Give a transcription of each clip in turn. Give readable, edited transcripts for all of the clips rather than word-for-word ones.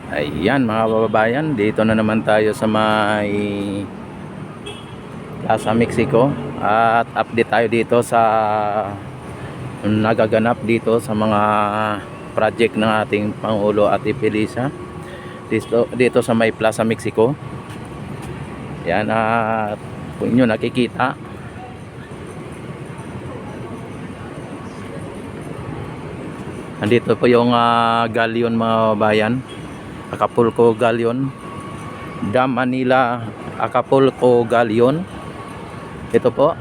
Ayan mga kababayan, dito na naman tayo sa may Plaza Mexico at update tayo dito sa nagaganap dito sa mga project ng ating Pangulo Ate Felisa dito sa may Plaza Mexico. Yan, at kung inyo nakikita, andito po yung galleon mga bayan, Acapulco Galleon, Dam Manila Acapulco Galleon. Ito po.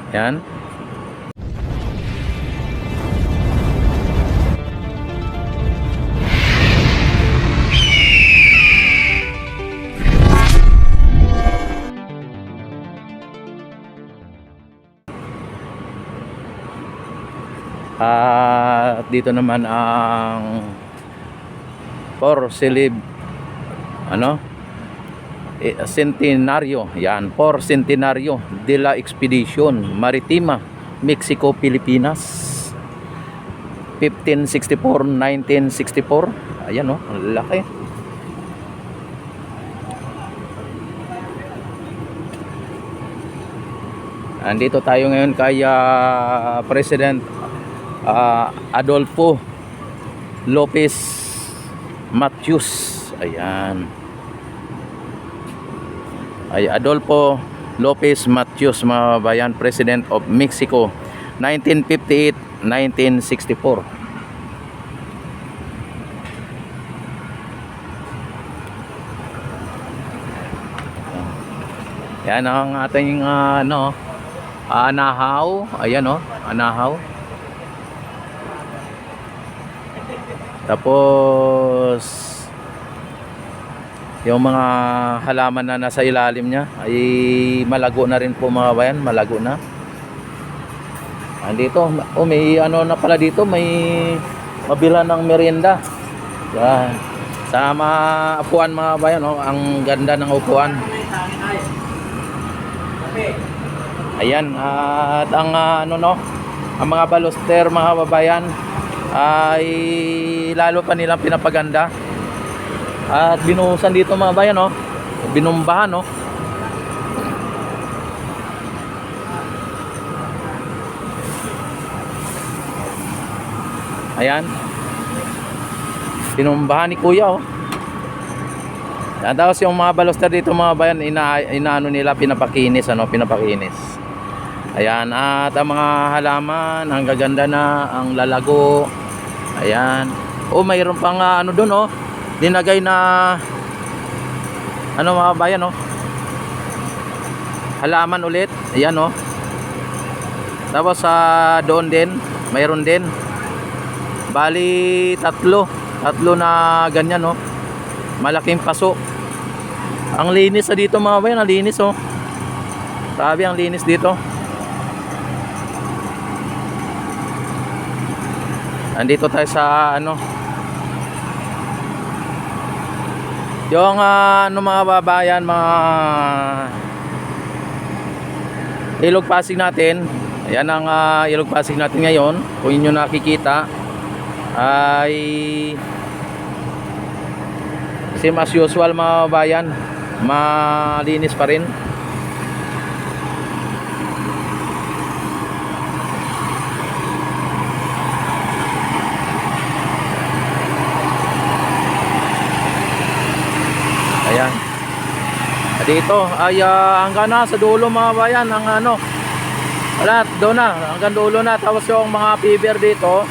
Yan. At dito naman ang Centenario, yan, for Centenario de la Expedition Maritima Mexico Pilipinas 1564-1964. Ayan, oh, ang laki. Andito tayo ngayon kay President Adolfo Lopez Matius. Ayan, ay Adolfo Lopez Matius mga bayan, President of Mexico 1958-1964. Yan ang ating anahaw. Ayan, oh, anahaw. Tapos yung mga halaman na nasa ilalim niya ay malago na rin po mga bayan, malago na. Andito, oh, may ano na pala dito, may mabila ng merienda. Yan. Sa mga upuan mga bayan, oh, ang ganda ng upuan. Ayan, at ang ang mga baluster mga babayan ay lalo pa nilang pinapaganda. At binuhusan dito mga bayan, oh, binumbahan, oh. Ayan, binumbahan ni kuya, oh. Yan, tapos yung mga baluster dito mga bayan, inaano nila, pinapakinis, pinapakinis. Ayan, at ang mga halaman, ang gaganda na, ang lalago. Ayan, oh, mayroon pang doon, oh, dinagay na mga bayan, oh, halaman ulit. Ayan, oh. Tapos doon din mayroon din, bali tatlo na ganyan, oh, malaking paso. Ang linis dito mga bayan, ang linis, oh. Sabi, ang linis dito. Andito tayo sa yung mga babayan, mga Ilog Pasig natin. Ayan ang Ilog Pasig natin ngayon. Kung inyo nakikita ay same as usual mga babayan, malinis pa rin. Ayan. Dito ay hanggang na sa dulo mga bayan, ang wala, doon na, hanggang dulo na. Tapos yung mga piber dito,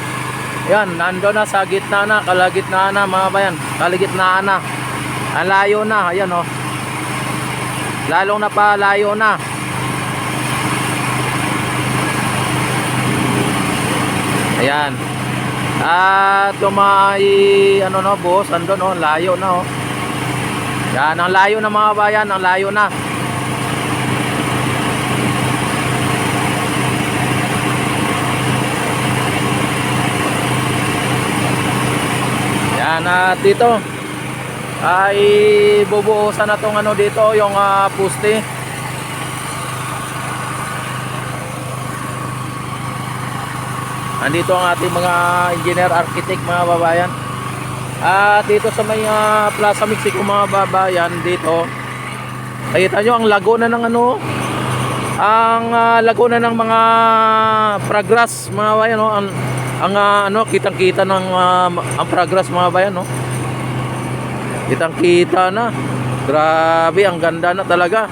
yan, nando na sa gitna na, kalagitnaan na mga bayan, kalagitnaan na. Ang layo na, ayan, oh. Lalong na pa layo na. Ayan. At yung mga buhos, andun, oh, layo na, oh. Yan, ang layo na mga bayan, ang layo na. Yan, at dito ay bubuhusan na tong dito, yung puste. Andito ang ating mga engineer, architect mga babayan. At dito sa may Plaza Mexico mga babayan dito, nakita nyo ang lago na ng ano, ang lago na ng mga progress mga bayan, no? Ang ano, kitang-kita ng ang progress mga bayan, no? Kitang-kita na. Grabe, ang ganda na talaga.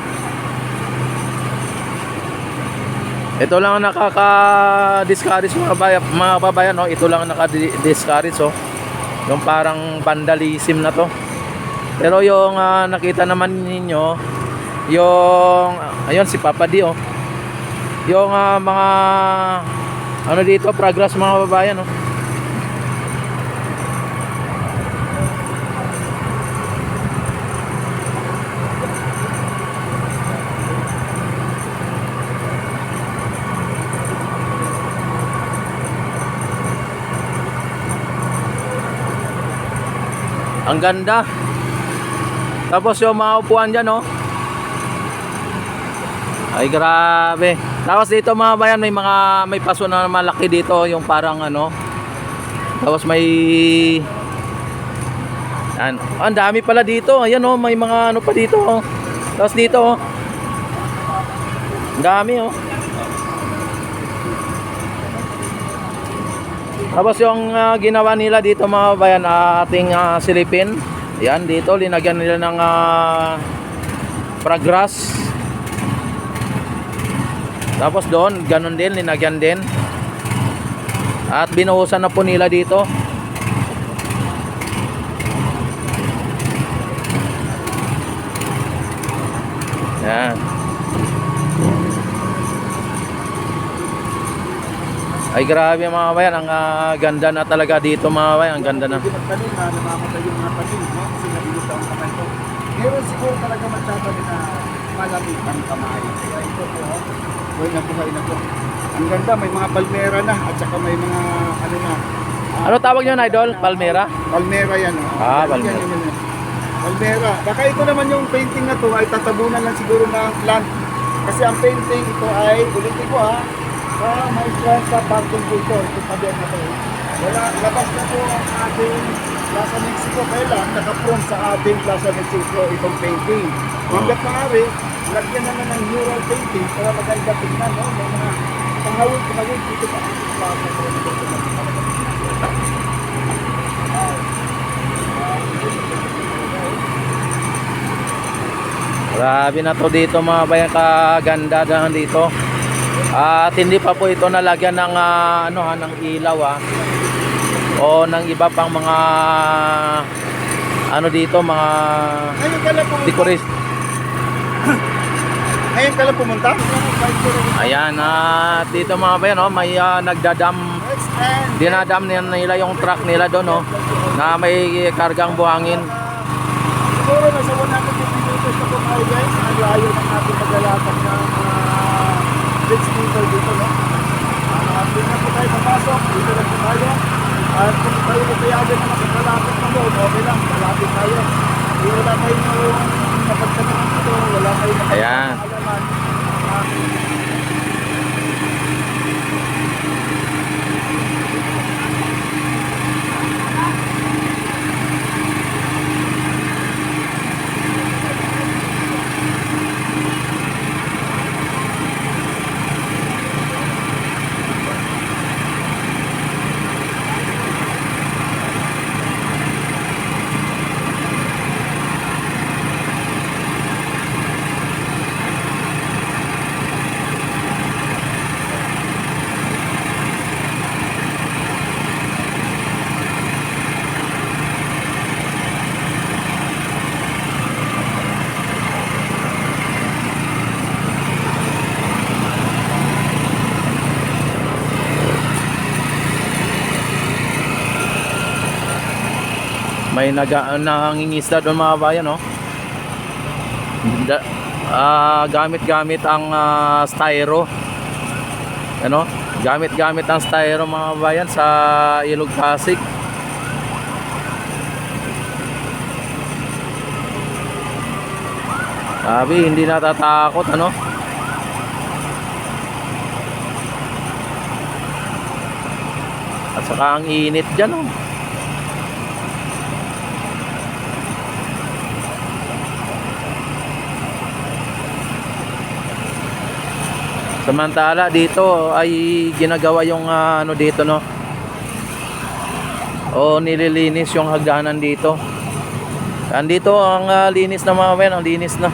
Ito lang ang nakaka-discourage mga babayan, no? Ito lang ang nakaka-discourage, oh. Yung parang vandalism na to. Pero yung nakita naman ninyo, yung ayun si Papa Di, oh. Yung mga ano dito, progress mga babayan, oh. Ang ganda. Tapos yung mga upuan dyan, oh. Ay, grabe. Tapos dito mga bayan, may paso na malaki dito, yung parang ano. Tapos may yan. Ang dami pala dito. Ayan, oh, may mga ano pa dito, oh. Tapos dito, oh. Ang dami, oh. Tapos yung ginawa nila dito mga bayan, ating silipin. Yan, dito linagyan nila ng progress. Tapos doon, ganun din, linagyan din. At binuhusan na po nila dito. Yan. Ay, grabe mga bayan, ang ganda na talaga dito mga bayan, ang ganda na. Magtanim na namamatay yung mga tanim, no? Kasi nabilis ang kamay ko. Meron siguro talaga magtatanim na malamig ang kamay. Kaya ito po, buhay na buhay na po. Ang ganda, may mga palmera na at saka may mga ano na. Ano tawag nyo na, Idol? Palmera? Palmera yan, no? Palmera. Yan. Palmera. Baka ito naman yung painting na to ay tatabunan lang siguro ng plant. Kasi ang painting ito ay, ulitin ko may stress sa parking dito. Ito pa din na to. Wala, labas na po ang ating Plaza Mexico. Kailan naka-front sa ating Plaza Mexico itong painting. Hanggat maaari, lagyan naman ng mural painting para maganda tingnan, no? May mga pangawin dito pa ang Plaza Mexico. Grabe na to dito mga bayan, kaganda na dito. At hindi pa po ito nalagyan ng ng ilaw o ng iba pang mga ano dito, mga decoration. Ngayon ka lang pumunta? Ayan, dito mga bayan, may dinadam nila yung truck nila doon, na may kargang buhangin. Siguro nasa 150 meters na po tayo guys. Ang layo ng ating paglalakad ng bridge people dito, no? Tingnan po tayo papasok. Dito lang po tayo. At kung tayo papayagan na makakalapit na mo, okay lang, malapit tayo. Wala tayong napagtanungan dito. Wala tayong napagtanungan. May nangingisda doon mga bayan, no? Gamit-gamit ang styro. Ano? Gamit-gamit ang styro mga bayan sa Ilog Pasig. Sabi, hindi natatakot, ano? At saka ang init dyan, oh. Samantala dito ay ginagawa yung ano dito, no, o nililinis yung hagdanan dito. Andito ang linis na mga kabayan, ang linis na.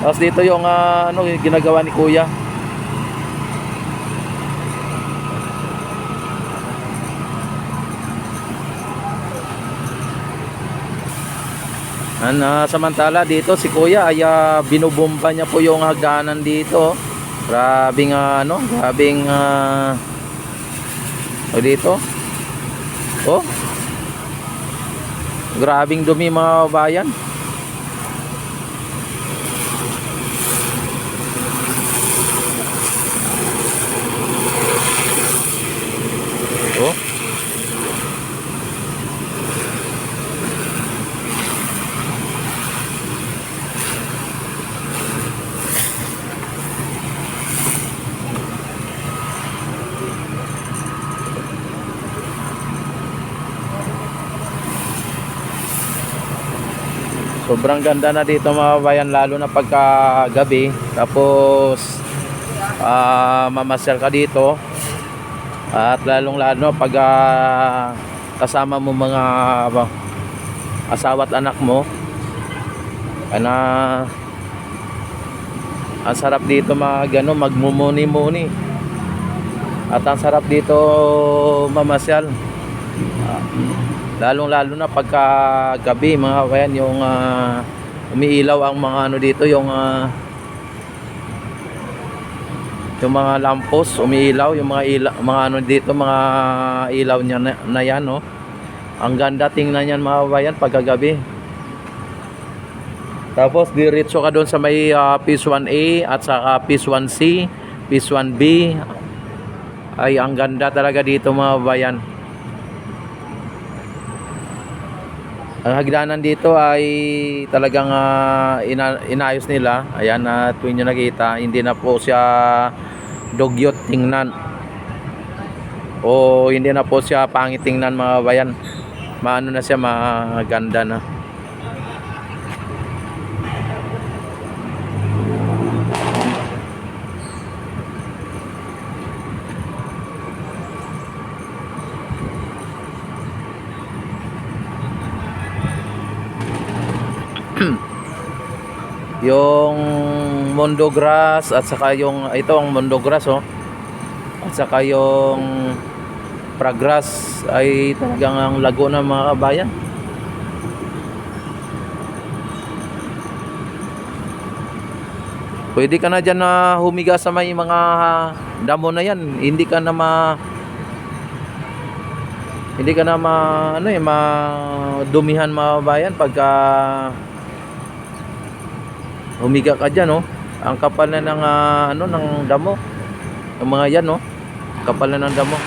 Tapos dito yung ano ginagawa ni kuya. Samantala dito si kuya ay binubomba niya po yung hagdanan dito. Grabing ano, grabing dito. Oh. Grabing dumi mga bayan. Oh. Sobrang ganda na dito mga bayan, lalo na pagka gabi. Tapos mamasyal ka dito. At lalong lalo pag kasama mo mga asawa at anak mo. Ang sarap dito magmumuni-muni. At ang sarap dito mamasyal. Lalong lalo na pagka gabi mga kabayan, yung umiilaw ang mga ano dito, yung mga lampos umiilaw, yung mga ano dito, mga ilaw niya na yan, no. Ang ganda tingnan yan mga kabayan pagkagabi. Tapos diretso ka doon sa may Phase 1A at saka Phase 1C, Phase 1B. Ay ang ganda talaga dito mga kabayan. Ang hagdanan dito ay talagang inayos nila. Ayan, tuwing nyo nakita, hindi na po siya dugyot tingnan. O hindi na po siya pangit tingnan mga bayan. Maano na siya, maganda na. Yung Mondo Grass at saka yung ito ang Mondo Grass, oh. At saka yung Pragrass ay talagang ang lago ng mga kabayan. Pwede ka na dyan na humiga sa may mga damo na yan. Hindi ka na madumihan mga kabayan pagka humiga ka dyan, oh. Ang kapal na ng ng damo. Ang mga yan, oh. Kapal na ng damo.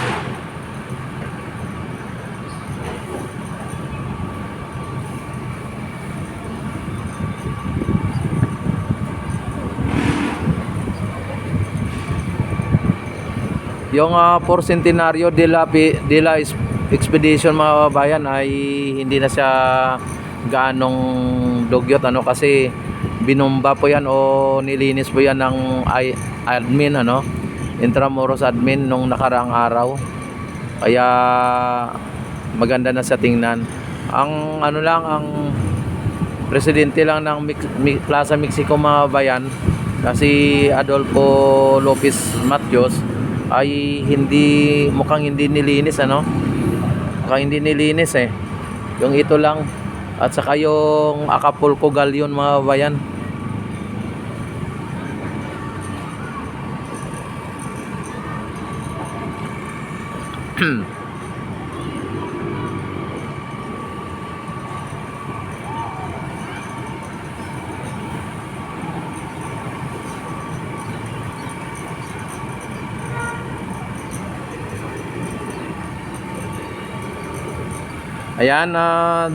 Yung Porcentenario de la Expedition mga kabayan ay hindi na siya gaanong dugyot, ano, kasi binomba po yan o nilinis po yan ng admin, Intramuros admin nung nakaraang araw. Kaya maganda na sa tingnan. Ang ang presidente lang ng Plaza Mexico mga bayan, kasi Adolfo Lopez Matios, ay mukhang hindi nilinis, mukhang hindi nilinis yung ito lang. At saka yung Acapulco Galleon mga bayan. Ayan,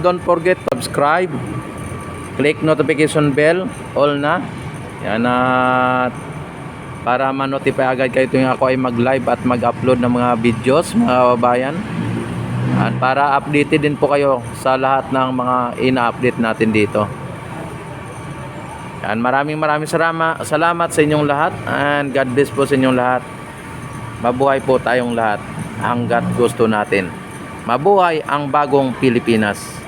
don't forget subscribe, click notification bell, all na. Ayan, para ma-notify agad kayo tuwing ako ay mag-live at mag-upload ng mga videos mga kababayan. At para updated din po kayo sa lahat ng mga ina-update natin dito. Yan, maraming salamat sa inyong lahat and God bless po sa inyong lahat. Mabuhay po tayong lahat hanggat gusto natin. Mabuhay ang bagong Pilipinas.